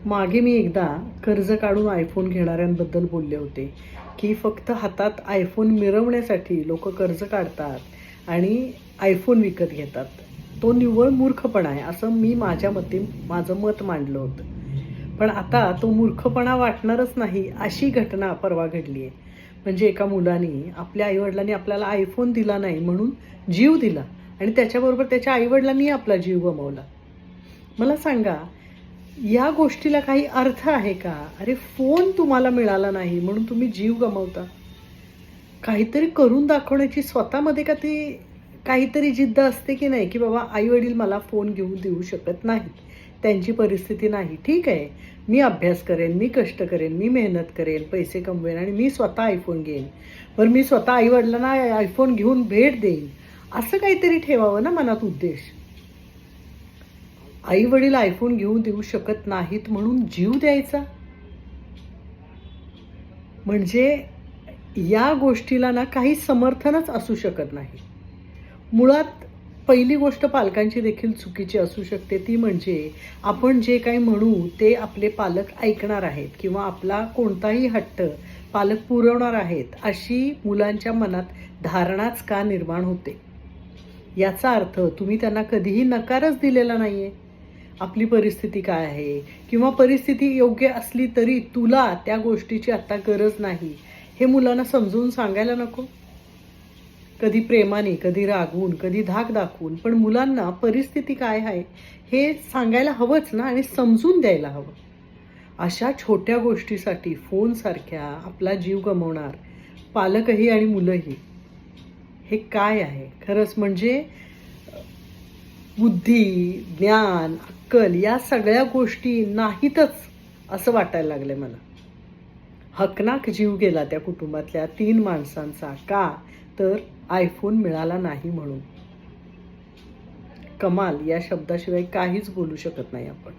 मागे मी एकदा कर्ज काढून आयफोन घेणाऱ्यांबद्दल बोलले होते की फक्त हातात आयफोन मिरवण्यासाठी लोक कर्ज काढतात आणि आयफोन विकत घेतात. तो निव्वळ मूर्खपणा आहे असं मी माझ्या मते माझं मत मांडलं होतं. पण आता तो मूर्खपणा वाटणारच नाही अशी घटना परवा घडली आहे. म्हणजे एका मुलाने आपल्या आईवडिलांनी आपल्याला आयफोन दिला नाही म्हणून जीव दिला आणि त्याच्याबरोबर त्याच्या आईवडिलांनी आपला जीव गमावला. मला सांगा, या गोष्टीला काही अर्थ आहे का? अरे फोन तुम्हाला मिळाला नाही म्हणून तुम्ही जीव गमावता. काहीतरी करून दाखवण्याची स्वतःमध्ये का ती काहीतरी जिद्द असते की नाही, की बाबा आई वडील मला फोन घेऊन देऊ शकत नाही, त्यांची परिस्थिती नाही, ठीक आहे, मी अभ्यास करेन, मी कष्ट करेन, मी मेहनत करेन, पैसे कमवेन आणि मी स्वतः आयफोन घेईन, बरं मी स्वतः आई वडिलांना आयफोन घेऊन भेट देईन, असं काहीतरी ठेवावं ना मनात उद्देश. आई वडील आयफोन घेऊन देऊ शकत नाहीत म्हणून जीव द्यायचा, म्हणजे या गोष्टीला ना काही समर्थनच असू शकत नाही. मुळात पहिली गोष्ट पालकांची देखील चुकीची असू शकते, ती म्हणजे आपण जे काही म्हणू ते आपले पालक ऐकणार आहेत किंवा आपला कोणताही हट्ट पालक पुरवणार आहेत अशी मुलांच्या मनात धारणाच का निर्माण होते. याचा अर्थ तुम्ही त्यांना कधीही नकारच दिलेला नाही आहे. आपली परिस्थिती काय आहे किंवा परिस्थिती योग्य असली तरी तुला त्या गोष्टीची आत्ता गरज नाही हे मुलांना समजून सांगायला नको? कधी प्रेमाने, कधी रागवून, कधी धाक दाखवून, पण मुलांना परिस्थिती काय आहे हे सांगायला हवंच ना आणि समजून द्यायला हवं. अशा छोट्या गोष्टीसाठी फोनसारख्या आपला जीव गमावणार पालकही आणि मुलंही, हे काय आहे? खरंच म्हणजे बुद्धी, ज्ञान, अक्कल या सगळ्या गोष्टी नाहीतच असं वाटायला लागलं मला. हकनाक जीव गेला त्या कुटुंबातल्या 3 माणसांचा. का? तर आयफोन मिळाला नाही म्हणून. कमाल या शब्दाशिवाय काहीच बोलू शकत नाही आपण.